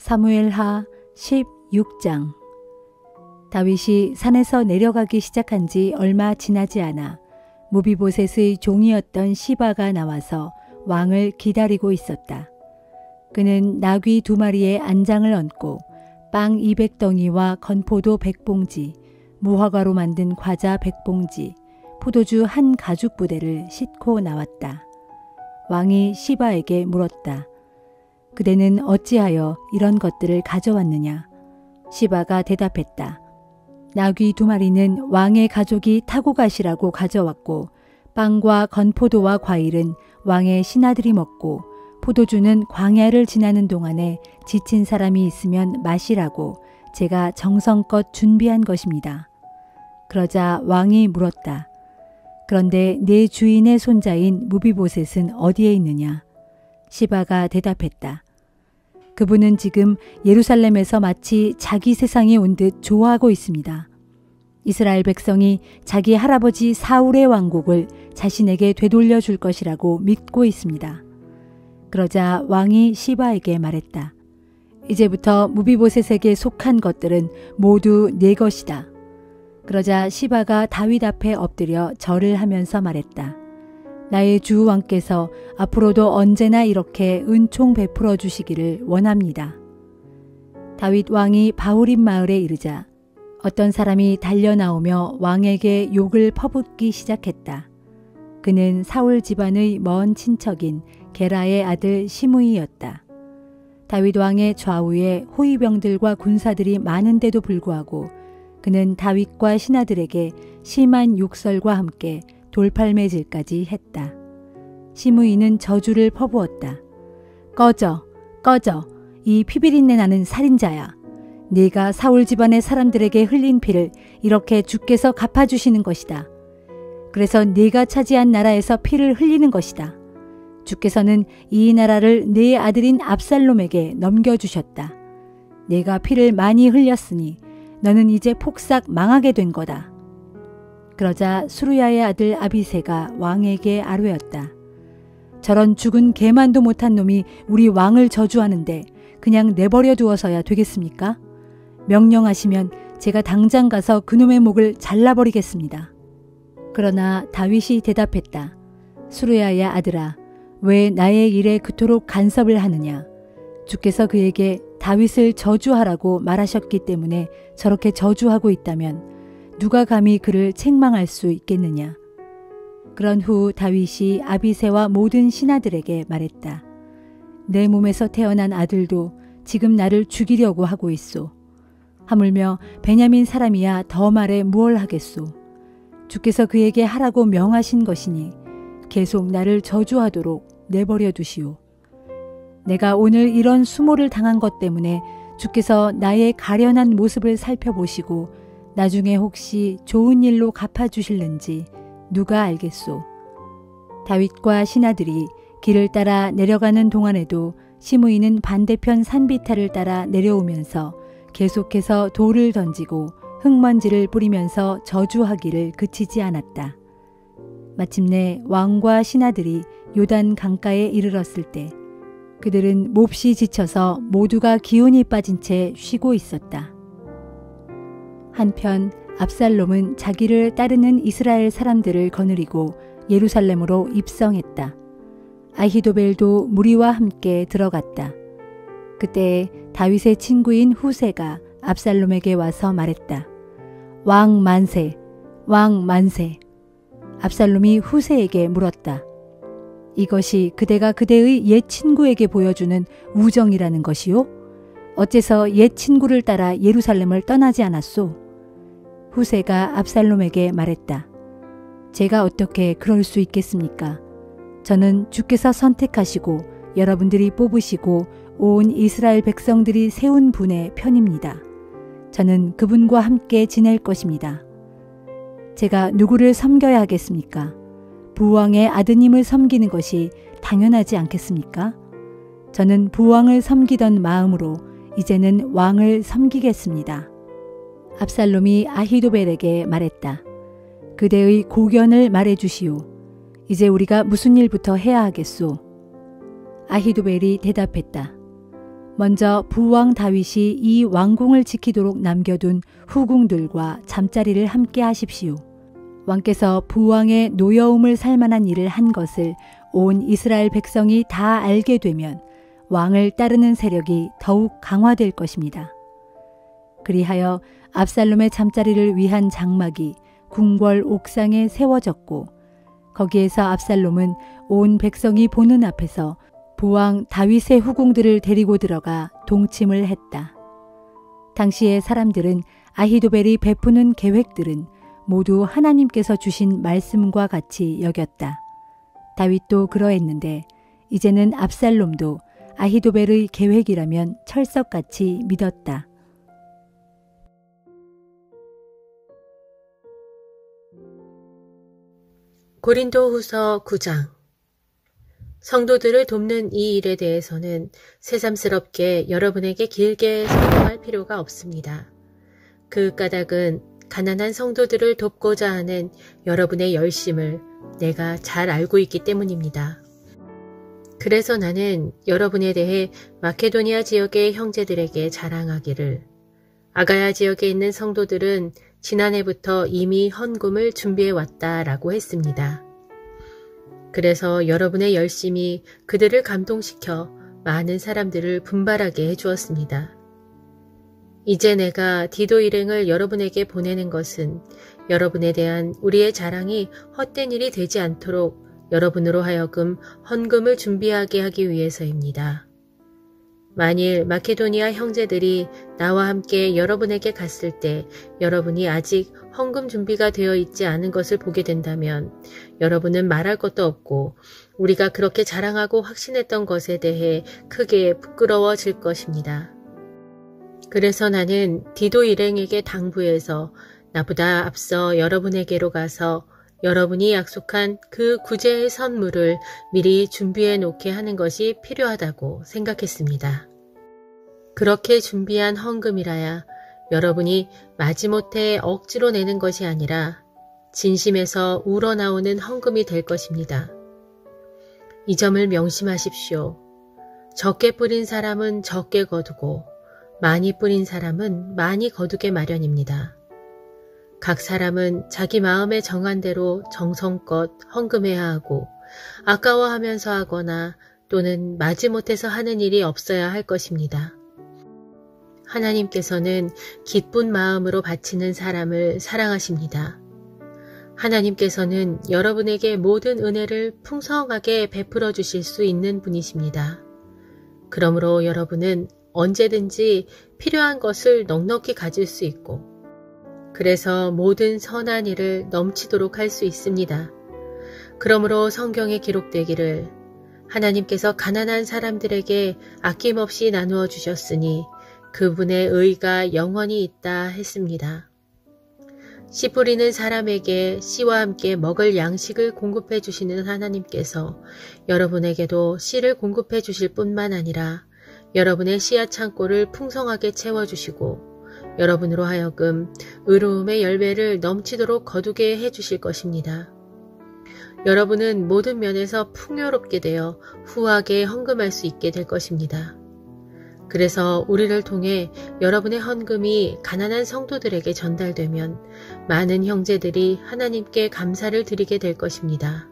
사무엘하 16장. 다윗이 산에서 내려가기 시작한 지 얼마 지나지 않아 무비보셋의 종이었던 시바가 나와서 왕을 기다리고 있었다. 그는 나귀 2마리에 안장을 얹고 빵 200덩이와 건포도 100봉지, 무화과로 만든 과자 100봉지, 포도주 1 가죽 부대를 싣고 나왔다. 왕이 시바에게 물었다. 그대는 어찌하여 이런 것들을 가져왔느냐? 시바가 대답했다. 나귀 2마리는 왕의 가족이 타고 가시라고 가져왔고, 빵과 건포도와 과일은 왕의 신하들이 먹고, 포도주는 광야를 지나는 동안에 지친 사람이 있으면 마시라고 제가 정성껏 준비한 것입니다. 그러자 왕이 물었다. 그런데 내 주인의 손자인 무비보셋은 어디에 있느냐? 시바가 대답했다. 그분은 지금 예루살렘에서 마치 자기 세상에 온 듯 좋아하고 있습니다. 이스라엘 백성이 자기 할아버지 사울의 왕국을 자신에게 되돌려 줄 것이라고 믿고 있습니다. 그러자 왕이 시바에게 말했다. 이제부터 무비보셋에게 속한 것들은 모두 내 것이다. 그러자 시바가 다윗 앞에 엎드려 절을 하면서 말했다. 나의 주 왕께서 앞으로도 언제나 이렇게 은총 베풀어 주시기를 원합니다. 다윗 왕이 바후림 마을에 이르자 어떤 사람이 달려나오며 왕에게 욕을 퍼붓기 시작했다. 그는 사울 집안의 먼 친척인 게라의 아들 시므이였다. 다윗 왕의 좌우에 호위병들과 군사들이 많은데도 불구하고 그는 다윗과 신하들에게 심한 욕설과 함께 돌팔매질까지 했다. 시므이는 저주를 퍼부었다. 꺼져, 꺼져, 이 피비린내 나는 살인자야. 네가 사울 집안의 사람들에게 흘린 피를 이렇게 주께서 갚아주시는 것이다. 그래서 네가 차지한 나라에서 피를 흘리는 것이다. 주께서는 이 나라를 네 아들인 압살롬에게 넘겨주셨다. 네가 피를 많이 흘렸으니 너는 이제 폭삭 망하게 된 거다. 그러자 수르야의 아들 아비새가 왕에게 아뢰었다. 저런 죽은 개만도 못한 놈이 우리 왕을 저주하는데 그냥 내버려 두어서야 되겠습니까? 명령하시면 제가 당장 가서 그놈의 목을 잘라버리겠습니다. 그러나 다윗이 대답했다. 수르야의 아들아, 왜 나의 일에 그토록 간섭을 하느냐? 주께서 그에게 다윗을 저주하라고 말하셨기 때문에 저렇게 저주하고 있다면 누가 감히 그를 책망할 수 있겠느냐? 그런 후 다윗이 아비새와 모든 신하들에게 말했다. 내 몸에서 태어난 아들도 지금 나를 죽이려고 하고 있소. 하물며 베냐민 사람이야 더 말해 무얼 하겠소. 주께서 그에게 하라고 명하신 것이니 계속 나를 저주하도록 내버려 두시오. 내가 오늘 이런 수모를 당한 것 때문에 주께서 나의 가련한 모습을 살펴보시고 나중에 혹시 좋은 일로 갚아주실는지 누가 알겠소. 다윗과 신하들이 길을 따라 내려가는 동안에도 시므이는 반대편 산비탈을 따라 내려오면서 계속해서 돌을 던지고 흙먼지를 뿌리면서 저주하기를 그치지 않았다. 마침내 왕과 신하들이 요단 강가에 이르렀을 때 그들은 몹시 지쳐서 모두가 기운이 빠진 채 쉬고 있었다. 한편 압살롬은 자기를 따르는 이스라엘 사람들을 거느리고 예루살렘으로 입성했다. 아히도벨도 무리와 함께 들어갔다. 그때 다윗의 친구인 후세가 압살롬에게 와서 말했다. 왕 만세, 왕 만세. 압살롬이 후세에게 물었다. 이것이 그대가 그대의 옛 친구에게 보여주는 우정이라는 것이요? 어째서 옛 친구를 따라 예루살렘을 떠나지 않았소? 후세가 압살롬에게 말했다. 제가 어떻게 그럴 수 있겠습니까? 저는 주께서 선택하시고 여러분들이 뽑으시고 온 이스라엘 백성들이 세운 분의 편입니다. 저는 그분과 함께 지낼 것입니다. 제가 누구를 섬겨야 하겠습니까? 부왕의 아드님을 섬기는 것이 당연하지 않겠습니까? 저는 부왕을 섬기던 마음으로 이제는 왕을 섬기겠습니다. 압살롬이 아히도벨에게 말했다. 그대의 고견을 말해주시오. 이제 우리가 무슨 일부터 해야 하겠소? 아히도벨이 대답했다. 먼저 부왕 다윗이 이 왕궁을 지키도록 남겨둔 후궁들과 잠자리를 함께 하십시오. 왕께서 부왕의 노여움을 살만한 일을 한 것을 온 이스라엘 백성이 다 알게 되면 왕을 따르는 세력이 더욱 강화될 것입니다. 그리하여 압살롬의 잠자리를 위한 장막이 궁궐 옥상에 세워졌고 거기에서 압살롬은 온 백성이 보는 앞에서 부왕 다윗의 후궁들을 데리고 들어가 동침을 했다. 당시의 사람들은 아히도벨이 베푸는 계획들은 모두 하나님께서 주신 말씀과 같이 여겼다. 다윗도 그러했는데 이제는 압살롬도 아히도벨의 계획이라면 철석같이 믿었다. 고린도후서 9장. 성도들을 돕는 이 일에 대해서는 새삼스럽게 여러분에게 길게 설명할 필요가 없습니다. 그 까닭은 가난한 성도들을 돕고자 하는 여러분의 열심을 내가 잘 알고 있기 때문입니다. 그래서 나는 여러분에 대해 마케도니아 지역의 형제들에게 자랑하기를, 아가야 지역에 있는 성도들은 지난해부터 이미 헌금을 준비해왔다라고 했습니다. 그래서 여러분의 열심이 그들을 감동시켜 많은 사람들을 분발하게 해주었습니다. 이제 내가 디도 일행을 여러분에게 보내는 것은 여러분에 대한 우리의 자랑이 헛된 일이 되지 않도록 여러분으로 하여금 헌금을 준비하게 하기 위해서입니다. 만일 마케도니아 형제들이 나와 함께 여러분에게 갔을 때 여러분이 아직 헌금 준비가 되어 있지 않은 것을 보게 된다면 여러분은 말할 것도 없고 우리가 그렇게 자랑하고 확신했던 것에 대해 크게 부끄러워질 것입니다. 그래서 나는 디도 일행에게 당부해서 나보다 앞서 여러분에게로 가서 여러분이 약속한 그 구제의 선물을 미리 준비해 놓게 하는 것이 필요하다고 생각했습니다. 그렇게 준비한 헌금이라야 여러분이 마지못해 억지로 내는 것이 아니라 진심에서 우러나오는 헌금이 될 것입니다. 이 점을 명심하십시오. 적게 뿌린 사람은 적게 거두고 많이 뿌린 사람은 많이 거두게 마련입니다. 각 사람은 자기 마음에 정한 대로 정성껏 헌금해야 하고 아까워하면서 하거나 또는 마지못해서 하는 일이 없어야 할 것입니다. 하나님께서는 기쁜 마음으로 바치는 사람을 사랑하십니다. 하나님께서는 여러분에게 모든 은혜를 풍성하게 베풀어 주실 수 있는 분이십니다. 그러므로 여러분은 언제든지 필요한 것을 넉넉히 가질 수 있고 그래서 모든 선한 일을 넘치도록 할 수 있습니다. 그러므로 성경에 기록되기를 하나님께서 가난한 사람들에게 아낌없이 나누어 주셨으니 그분의 의가 영원히 있다 했습니다. 씨 뿌리는 사람에게 씨와 함께 먹을 양식을 공급해 주시는 하나님께서 여러분에게도 씨를 공급해 주실 뿐만 아니라 여러분의 씨앗 창고를 풍성하게 채워주시고 여러분으로 하여금 의로움의 열매를 넘치도록 거두게 해주실 것입니다. 여러분은 모든 면에서 풍요롭게 되어 후하게 헌금할 수 있게 될 것입니다. 그래서 우리를 통해 여러분의 헌금이 가난한 성도들에게 전달되면 많은 형제들이 하나님께 감사를 드리게 될 것입니다.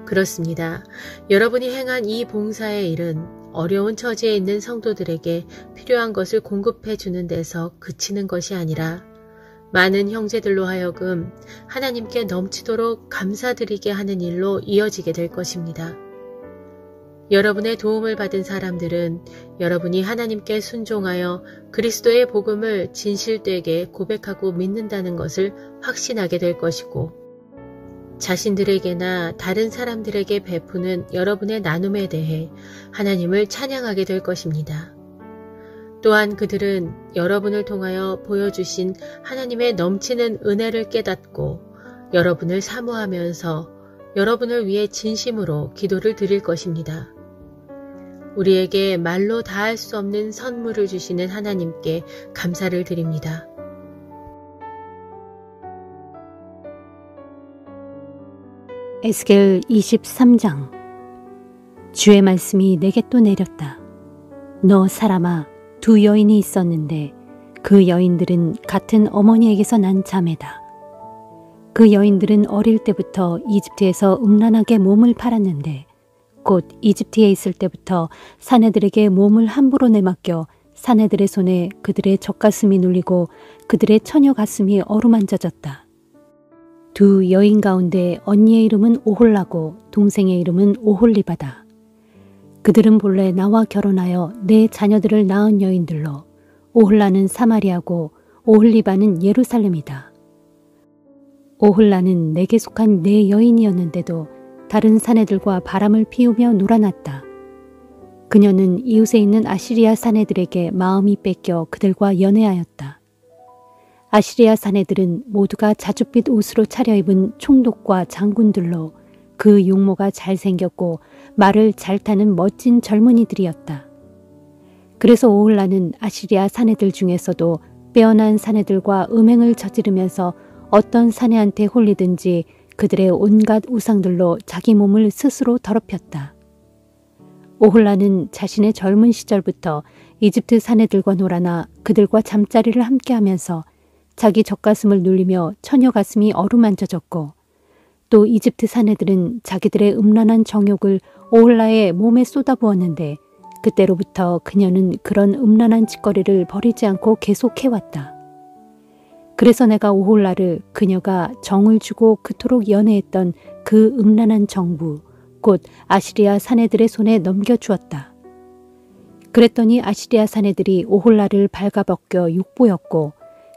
그렇습니다. 여러분이 행한 이 봉사의 일은 어려운 처지에 있는 성도들에게 필요한 것을 공급해 주는 데서 그치는 것이 아니라 많은 형제들로 하여금 하나님께 넘치도록 감사드리게 하는 일로 이어지게 될 것입니다. 여러분의 도움을 받은 사람들은 여러분이 하나님께 순종하여 그리스도의 복음을 진실되게 고백하고 믿는다는 것을 확신하게 될 것이고 자신들에게나 다른 사람들에게 베푸는 여러분의 나눔에 대해 하나님을 찬양하게 될 것입니다. 또한 그들은 여러분을 통하여 보여주신 하나님의 넘치는 은혜를 깨닫고 여러분을 사모하면서 여러분을 위해 진심으로 기도를 드릴 것입니다. 우리에게 말로 다할 수 없는 선물을 주시는 하나님께 감사를 드립니다. 에스겔 23장. 주의 말씀이 내게 또 내렸다. 너 사람아, 두 여인이 있었는데 그 여인들은 같은 어머니에게서 난 자매다. 그 여인들은 어릴 때부터 이집트에서 음란하게 몸을 팔았는데 곧 이집트에 있을 때부터 사내들에게 몸을 함부로 내맡겨 사내들의 손에 그들의 젖가슴이 눌리고 그들의 처녀 가슴이 어루만져졌다. 두 여인 가운데 언니의 이름은 오홀라고 동생의 이름은 오홀리바다. 그들은 본래 나와 결혼하여 내 자녀들을 낳은 여인들로 오홀라는 사마리아고 오홀리바는 예루살렘이다. 오홀라는 내게 속한 내 여인이었는데도 다른 사내들과 바람을 피우며 놀아났다. 그녀는 이웃에 있는 아시리아 사내들에게 마음이 뺏겨 그들과 연애하였다. 아시리아 사내들은 모두가 자줏빛 옷으로 차려입은 총독과 장군들로 그 용모가 잘생겼고 말을 잘 타는 멋진 젊은이들이었다. 그래서 오홀라는 아시리아 사내들 중에서도 빼어난 사내들과 음행을 저지르면서 어떤 사내한테 홀리든지 그들의 온갖 우상들로 자기 몸을 스스로 더럽혔다. 오홀라는 자신의 젊은 시절부터 이집트 사내들과 놀아나 그들과 잠자리를 함께하면서 자기 젖가슴을 눌리며 처녀 가슴이 어루만져졌고 또 이집트 사내들은 자기들의 음란한 정욕을 오홀라의 몸에 쏟아부었는데 그때로부터 그녀는 그런 음란한 짓거리를 버리지 않고 계속해왔다. 그래서 내가 오홀라를 그녀가 정을 주고 그토록 연애했던 그 음란한 정부, 곧 아시리아 사내들의 손에 넘겨주었다. 그랬더니 아시리아 사내들이 오홀라를 발가벗겨 육보였고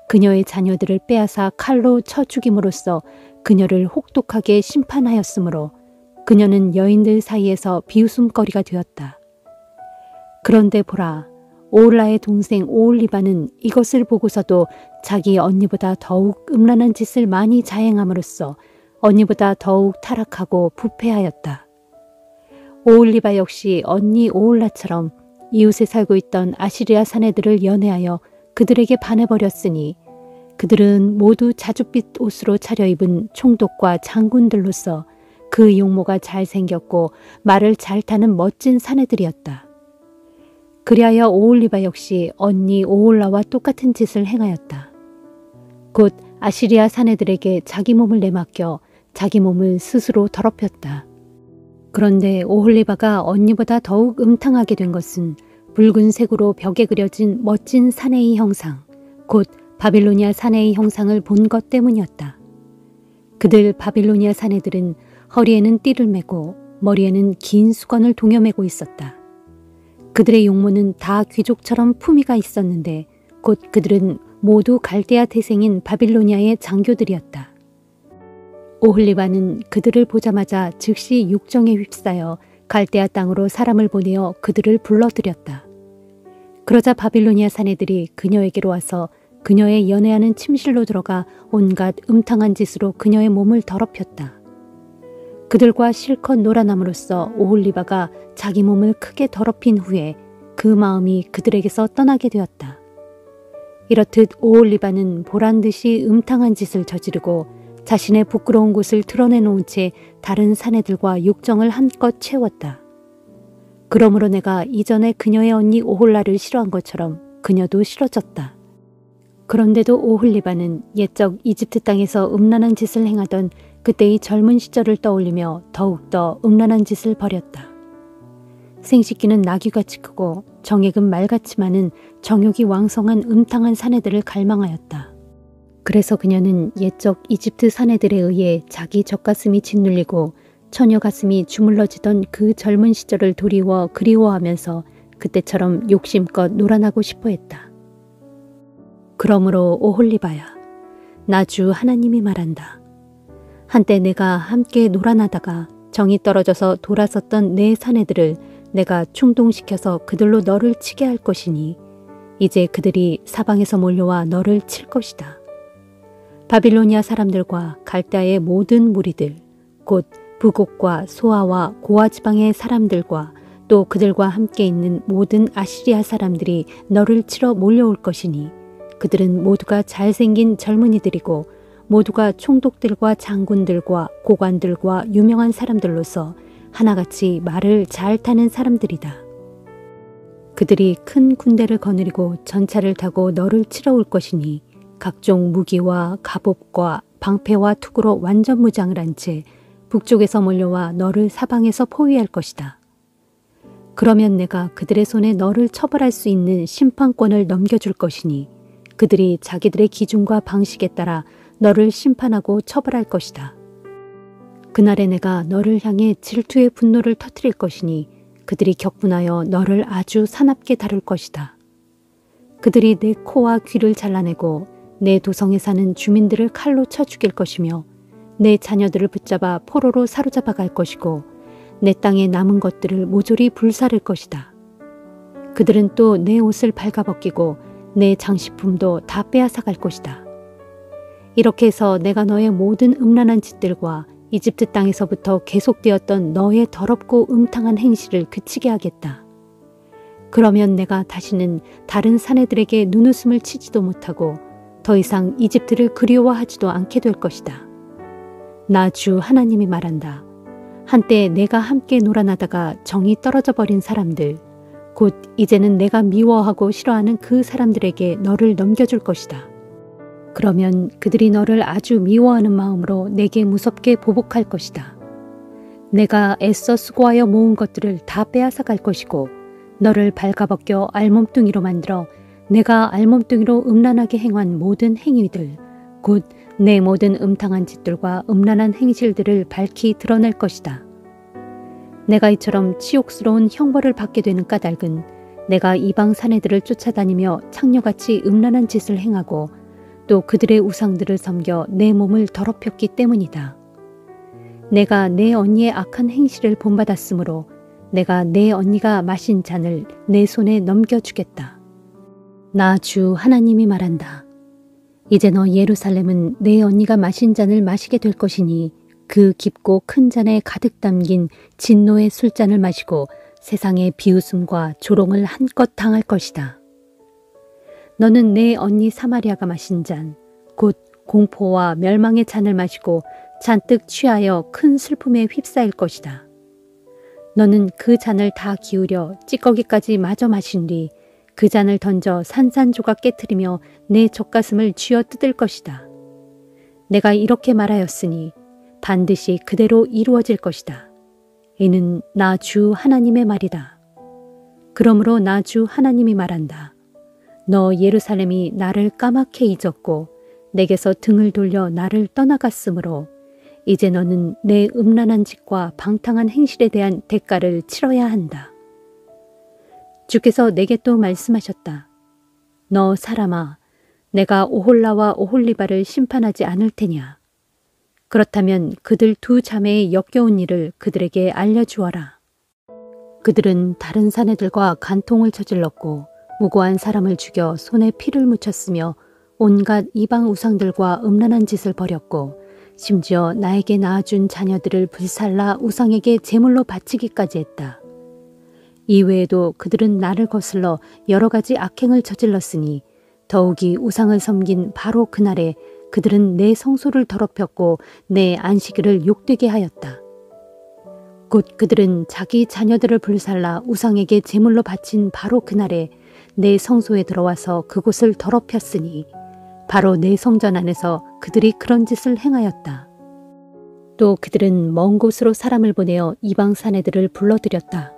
그녀의 자녀들을 빼앗아 칼로 쳐 죽임으로써 그녀를 혹독하게 심판하였으므로 그녀는 여인들 사이에서 비웃음거리가 되었다. 그런데 보라, 오홀라의 동생 오홀리바는 이것을 보고서도 자기 언니보다 더욱 음란한 짓을 많이 자행함으로써 언니보다 더욱 타락하고 부패하였다. 오홀리바 역시 언니 오홀라처럼 이웃에 살고 있던 아시리아 사내들을 연애하여 그들에게 반해버렸으니 그들은 모두 자줏빛 옷으로 차려입은 총독과 장군들로서 그 용모가 잘생겼고 말을 잘 타는 멋진 사내들이었다. 그리하여 오홀리바 역시 언니 오홀라와 똑같은 짓을 행하였다. 곧 아시리아 사내들에게 자기 몸을 내맡겨 자기 몸을 스스로 더럽혔다. 그런데 오홀리바가 언니보다 더욱 음탕하게 된 것은 붉은색으로 벽에 그려진 멋진 사내의 형상, 곧 바빌로니아 사내의 형상을 본 것 때문이었다. 그들 바빌로니아 사내들은 허리에는 띠를 메고 머리에는 긴 수건을 동여매고 있었다. 그들의 용모는 다 귀족처럼 품위가 있었는데 곧 그들은 모두 갈대아 태생인 바빌로니아의 장교들이었다. 오홀리바는 그들을 보자마자 즉시 육정에 휩싸여 갈대아 땅으로 사람을 보내어 그들을 불러들였다. 그러자 바빌로니아 사내들이 그녀에게로 와서 그녀의 연애하는 침실로 들어가 온갖 음탕한 짓으로 그녀의 몸을 더럽혔다. 그들과 실컷 놀아남으로써 오홀리바가 자기 몸을 크게 더럽힌 후에 그 마음이 그들에게서 떠나게 되었다. 이렇듯 오홀리바는 보란듯이 음탕한 짓을 저지르고 자신의 부끄러운 곳을 드러내놓은 채 다른 사내들과 욕정을 한껏 채웠다. 그러므로 내가 이전에 그녀의 언니 오홀라를 싫어한 것처럼 그녀도 싫어졌다. 그런데도 오홀리바는 옛적 이집트 땅에서 음란한 짓을 행하던 그때의 젊은 시절을 떠올리며 더욱더 음란한 짓을 벌였다. 생식기는 나귀같이 크고 정액은 말같이 많은 정욕이 왕성한 음탕한 사내들을 갈망하였다. 그래서 그녀는 옛적 이집트 사내들에 의해 자기 젖가슴이 짓눌리고 처녀 가슴이 주물러지던 그 젊은 시절을 도리워 그리워하면서 그때처럼 욕심껏 놀아나고 싶어 했다. 그러므로 오홀리바야, 나 주 하나님이 말한다. 한때 내가 함께 놀아나다가 정이 떨어져서 돌아섰던 내 사내들을 내가 충동시켜서 그들로 너를 치게 할 것이니 이제 그들이 사방에서 몰려와 너를 칠 것이다. 바빌로니아 사람들과 갈대아의 모든 무리들, 곧 부곡과 소아와 고아 지방의 사람들과 또 그들과 함께 있는 모든 아시리아 사람들이 너를 치러 몰려올 것이니 그들은 모두가 잘생긴 젊은이들이고 모두가 총독들과 장군들과 고관들과 유명한 사람들로서 하나같이 말을 잘 타는 사람들이다. 그들이 큰 군대를 거느리고 전차를 타고 너를 치러 올 것이니 각종 무기와 갑옷과 방패와 투구로 완전 무장을 한 채 북쪽에서 몰려와 너를 사방에서 포위할 것이다. 그러면 내가 그들의 손에 너를 처벌할 수 있는 심판권을 넘겨줄 것이니 그들이 자기들의 기준과 방식에 따라 너를 심판하고 처벌할 것이다. 그날에 내가 너를 향해 질투의 분노를 터뜨릴 것이니 그들이 격분하여 너를 아주 사납게 다룰 것이다. 그들이 내 코와 귀를 잘라내고 내 도성에 사는 주민들을 칼로 쳐 죽일 것이며 내 자녀들을 붙잡아 포로로 사로잡아 갈 것이고 내 땅에 남은 것들을 모조리 불사를 것이다. 그들은 또 내 옷을 발가벗기고 내 장식품도 다 빼앗아 갈 것이다. 이렇게 해서 내가 너의 모든 음란한 짓들과 이집트 땅에서부터 계속되었던 너의 더럽고 음탕한 행실을 그치게 하겠다. 그러면 내가 다시는 다른 사내들에게 눈웃음을 치지도 못하고 더 이상 이집트를 그리워하지도 않게 될 것이다. 나 주 하나님이 말한다. 한때 내가 함께 놀아나다가 정이 떨어져 버린 사람들, 곧 이제는 내가 미워하고 싫어하는 그 사람들에게 너를 넘겨줄 것이다. 그러면 그들이 너를 아주 미워하는 마음으로 내게 무섭게 보복할 것이다. 내가 애써 수고하여 모은 것들을 다 빼앗아 갈 것이고 너를 발가벗겨 알몸뚱이로 만들어 내가 알몸뚱이로 음란하게 행한 모든 행위들, 곧 내 모든 음탕한 짓들과 음란한 행실들을 밝히 드러낼 것이다. 내가 이처럼 치욕스러운 형벌을 받게 되는 까닭은 내가 이방 사내들을 쫓아다니며 창녀같이 음란한 짓을 행하고 또 그들의 우상들을 섬겨 내 몸을 더럽혔기 때문이다. 내가 내 언니의 악한 행실을 본받았으므로 내가 내 언니가 마신 잔을 내 손에 넘겨주겠다. 나 주 하나님이 말한다. 이제 너 예루살렘은 내 언니가 마신 잔을 마시게 될 것이니 그 깊고 큰 잔에 가득 담긴 진노의 술잔을 마시고 세상의 비웃음과 조롱을 한껏 당할 것이다. 너는 내 언니 사마리아가 마신 잔, 곧 공포와 멸망의 잔을 마시고 잔뜩 취하여 큰 슬픔에 휩싸일 것이다. 너는 그 잔을 다 기울여 찌꺼기까지 마저 마신 뒤 그 잔을 던져 산산조각 깨트리며 내 젖가슴을 쥐어 뜯을 것이다. 내가 이렇게 말하였으니 반드시 그대로 이루어질 것이다. 이는 나 주 하나님의 말이다. 그러므로 나 주 하나님이 말한다. 너 예루살렘이 나를 까맣게 잊었고 내게서 등을 돌려 나를 떠나갔으므로 이제 너는 내 음란한 짓과 방탕한 행실에 대한 대가를 치러야 한다. 주께서 내게 또 말씀하셨다. 너 사람아, 내가 오홀라와 오홀리바를 심판하지 않을 테냐. 그렇다면 그들 두 자매의 역겨운 일을 그들에게 알려주어라. 그들은 다른 사내들과 간통을 저질렀고 무고한 사람을 죽여 손에 피를 묻혔으며 온갖 이방 우상들과 음란한 짓을 벌였고 심지어 나에게 낳아준 자녀들을 불살라 우상에게 제물로 바치기까지 했다. 이외에도 그들은 나를 거슬러 여러 가지 악행을 저질렀으니 더욱이 우상을 섬긴 바로 그날에 그들은 내 성소를 더럽혔고 내 안식일을 욕되게 하였다. 곧 그들은 자기 자녀들을 불살라 우상에게 제물로 바친 바로 그날에 내 성소에 들어와서 그곳을 더럽혔으니 바로 내 성전 안에서 그들이 그런 짓을 행하였다. 또 그들은 먼 곳으로 사람을 보내어 이방 사내들을 불러들였다.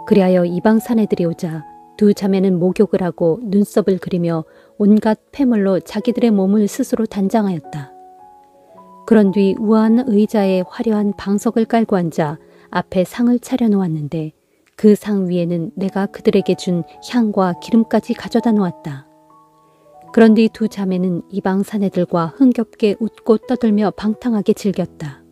그리하여 이방 사내들이 오자 두 자매는 목욕을 하고 눈썹을 그리며 온갖 폐물로 자기들의 몸을 스스로 단장하였다. 그런 뒤 우아한 의자에 화려한 방석을 깔고 앉아 앞에 상을 차려놓았는데 그 상 위에는 내가 그들에게 준 향과 기름까지 가져다 놓았다. 그런 뒤 두 자매는 이방 사내들과 흥겹게 웃고 떠들며 방탕하게 즐겼다.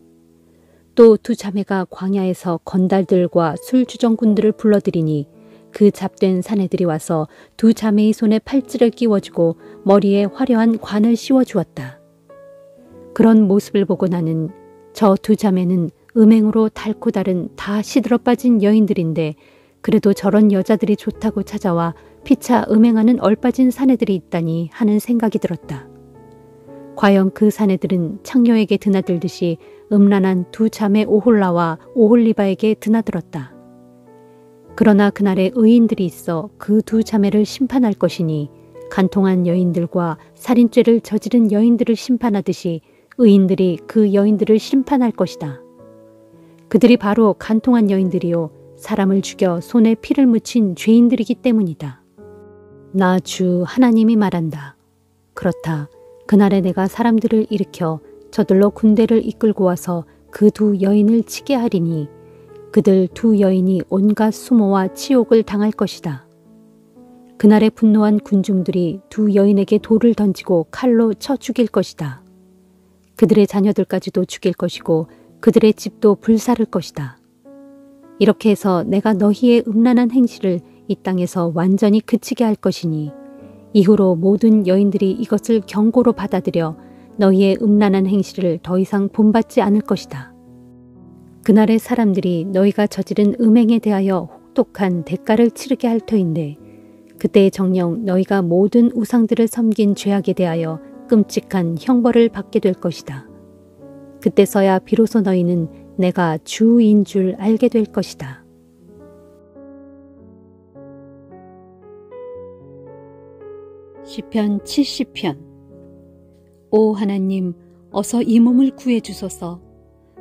또 두 자매가 광야에서 건달들과 술주정꾼들을 불러들이니 그 잡된 사내들이 와서 두 자매의 손에 팔찌를 끼워주고 머리에 화려한 관을 씌워주었다. 그런 모습을 보고 나는 저 두 자매는 음행으로 닳고 다른 다 시들어 빠진 여인들인데 그래도 저런 여자들이 좋다고 찾아와 피차 음행하는 얼빠진 사내들이 있다니 하는 생각이 들었다. 과연 그 사내들은 창녀에게 드나들듯이 음란한 두 자매 오홀라와 오홀리바에게 드나들었다. 그러나 그날에 의인들이 있어 그 두 자매를 심판할 것이니 간통한 여인들과 살인죄를 저지른 여인들을 심판하듯이 의인들이 그 여인들을 심판할 것이다. 그들이 바로 간통한 여인들이요 사람을 죽여 손에 피를 묻힌 죄인들이기 때문이다. 나 주 하나님이 말한다. 그렇다. 그날에 내가 사람들을 일으켜 저들로 군대를 이끌고 와서 그 두 여인을 치게 하리니 그들 두 여인이 온갖 수모와 치욕을 당할 것이다. 그날에 분노한 군중들이 두 여인에게 돌을 던지고 칼로 쳐 죽일 것이다. 그들의 자녀들까지도 죽일 것이고 그들의 집도 불사를 것이다. 이렇게 해서 내가 너희의 음란한 행실을 이 땅에서 완전히 그치게 할 것이니 이후로 모든 여인들이 이것을 경고로 받아들여 너희의 음란한 행실을 더 이상 본받지 않을 것이다. 그날의 사람들이 너희가 저지른 음행에 대하여 혹독한 대가를 치르게 할 터인데 그때의 정녕 너희가 모든 우상들을 섬긴 죄악에 대하여 끔찍한 형벌을 받게 될 것이다. 그때서야 비로소 너희는 내가 주인 줄 알게 될 것이다. 시편 70편. 오 하나님, 어서 이 몸을 구해주소서.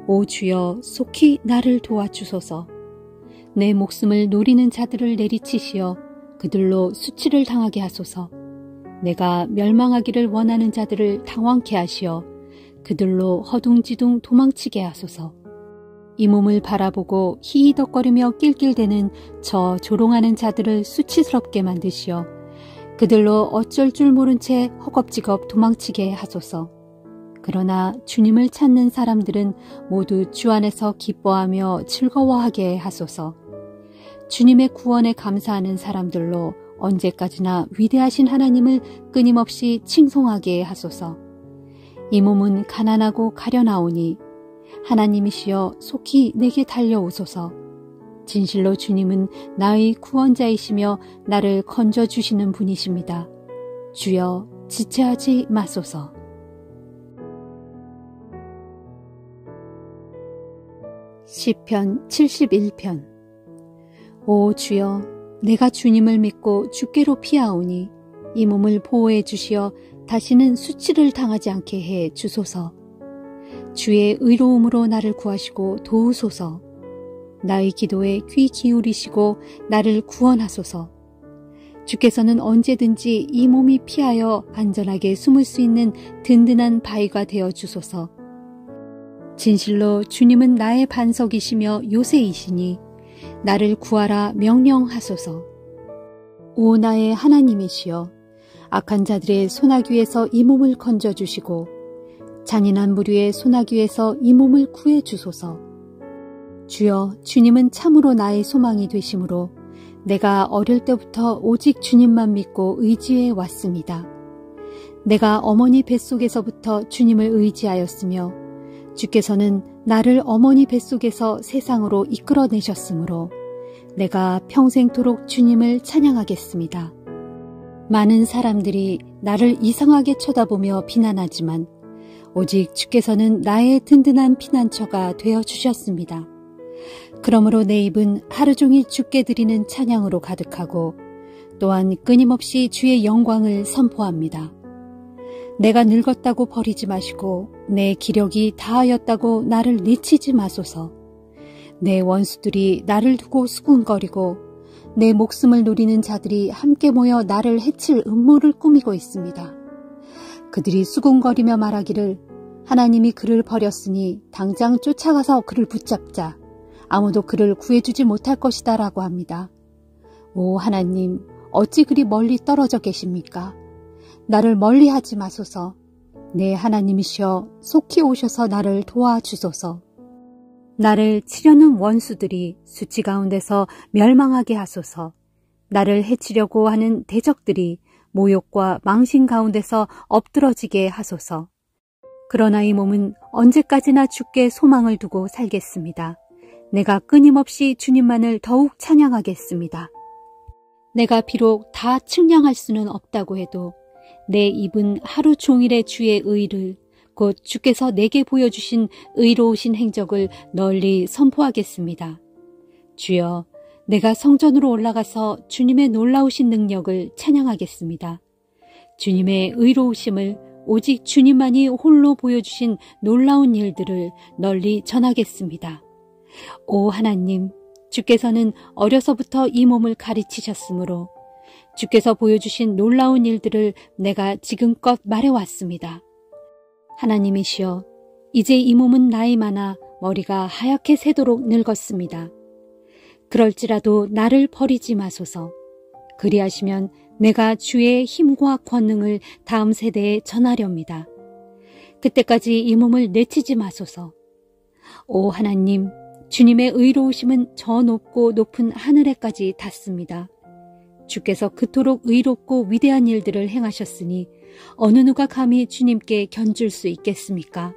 오 주여, 속히 나를 도와주소서. 내 목숨을 노리는 자들을 내리치시어 그들로 수치를 당하게 하소서. 내가 멸망하기를 원하는 자들을 당황케 하시어 그들로 허둥지둥 도망치게 하소서. 이 몸을 바라보고 히히덕거리며 낄낄대는 저 조롱하는 자들을 수치스럽게 만드시어 그들로 어쩔 줄 모른 채 허겁지겁 도망치게 하소서. 그러나 주님을 찾는 사람들은 모두 주 안에서 기뻐하며 즐거워하게 하소서. 주님의 구원에 감사하는 사람들로 언제까지나 위대하신 하나님을 끊임없이 칭송하게 하소서. 이 몸은 가난하고 가련하오니 하나님이시여 속히 내게 달려오소서. 진실로 주님은 나의 구원자이시며 나를 건져주시는 분이십니다. 주여 지체하지 마소서. 시편 71편. 오 주여, 내가 주님을 믿고 주께로 피하오니 이 몸을 보호해 주시어 다시는 수치를 당하지 않게 해 주소서. 주의 의로움으로 나를 구하시고 도우소서. 나의 기도에 귀 기울이시고 나를 구원하소서. 주께서는 언제든지 이 몸이 피하여 안전하게 숨을 수 있는 든든한 바위가 되어 주소서. 진실로 주님은 나의 반석이시며 요새이시니 나를 구하라 명령하소서. 오 나의 하나님이시여, 악한 자들의 소나귀에서 이 몸을 건져주시고 잔인한 무리의 소나귀에서 이 몸을 구해주소서. 주여, 주님은 참으로 나의 소망이 되심으로 내가 어릴 때부터 오직 주님만 믿고 의지해 왔습니다. 내가 어머니 뱃속에서부터 주님을 의지하였으며 주께서는 나를 어머니 뱃속에서 세상으로 이끌어내셨으므로 내가 평생토록 주님을 찬양하겠습니다. 많은 사람들이 나를 이상하게 쳐다보며 비난하지만 오직 주께서는 나의 든든한 피난처가 되어주셨습니다. 그러므로 내 입은 하루 종일 주께 드리는 찬양으로 가득하고 또한 끊임없이 주의 영광을 선포합니다. 내가 늙었다고 버리지 마시고 내 기력이 다하였다고 나를 내치지 마소서. 내 원수들이 나를 두고 수군거리고 내 목숨을 노리는 자들이 함께 모여 나를 해칠 음모를 꾸미고 있습니다. 그들이 수군거리며 말하기를 하나님이 그를 버렸으니 당장 쫓아가서 그를 붙잡자. 아무도 그를 구해주지 못할 것이다 라고 합니다. 오 하나님, 어찌 그리 멀리 떨어져 계십니까? 나를 멀리하지 마소서. 내 하나님이시여 속히 오셔서 나를 도와주소서. 나를 치려는 원수들이 수치 가운데서 멸망하게 하소서. 나를 해치려고 하는 대적들이 모욕과 망신 가운데서 엎드러지게 하소서. 그러나 이 몸은 언제까지나 주께 소망을 두고 살겠습니다. 내가 끊임없이 주님만을 더욱 찬양하겠습니다. 내가 비록 다 측량할 수는 없다고 해도 내 입은 하루 종일의 주의 의를, 곧 주께서 내게 보여주신 의로우신 행적을 널리 선포하겠습니다. 주여, 내가 성전으로 올라가서 주님의 놀라우신 능력을 찬양하겠습니다. 주님의 의로우심을 오직 주님만이 홀로 보여주신 놀라운 일들을 널리 전하겠습니다. 오 하나님, 주께서는 어려서부터 이 몸을 가르치셨으므로 주께서 보여주신 놀라운 일들을 내가 지금껏 말해왔습니다. 하나님이시여, 이제 이 몸은 나이 많아 머리가 하얗게 새도록 늙었습니다. 그럴지라도 나를 버리지 마소서. 그리하시면 내가 주의 힘과 권능을 다음 세대에 전하렵니다. 그때까지 이 몸을 내치지 마소서. 오 하나님, 주님의 의로우심은 저 높고 높은 하늘에까지 닿습니다. 주께서 그토록 의롭고 위대한 일들을 행하셨으니 어느 누가 감히 주님께 견줄 수 있겠습니까?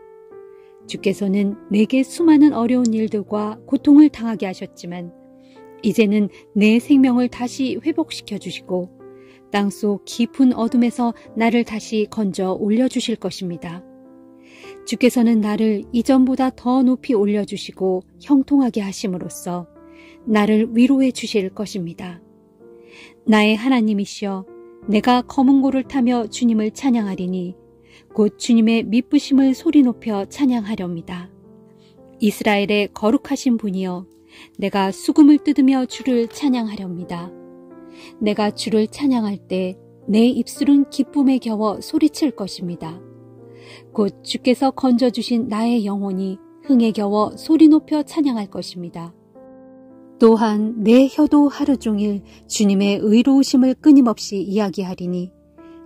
주께서는 내게 수많은 어려운 일들과 고통을 당하게 하셨지만 이제는 내 생명을 다시 회복시켜 주시고 땅속 깊은 어둠에서 나를 다시 건져 올려주실 것입니다. 주께서는 나를 이전보다 더 높이 올려주시고 형통하게 하심으로써 나를 위로해 주실 것입니다. 나의 하나님이시여, 내가 검은 고를 타며 주님을 찬양하리니 곧 주님의 미쁘심을 소리 높여 찬양하렵니다. 이스라엘의 거룩하신 분이여, 내가 수금을 뜯으며 주를 찬양하렵니다. 내가 주를 찬양할 때 내 입술은 기쁨에 겨워 소리칠 것입니다. 곧 주께서 건져주신 나의 영혼이 흥에 겨워 소리 높여 찬양할 것입니다. 또한 내 혀도 하루 종일 주님의 의로우심을 끊임없이 이야기하리니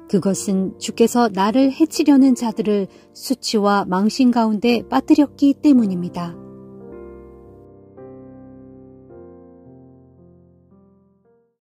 그것은 주께서 나를 해치려는 자들을 수치와 망신 가운데 빠뜨렸기 때문입니다.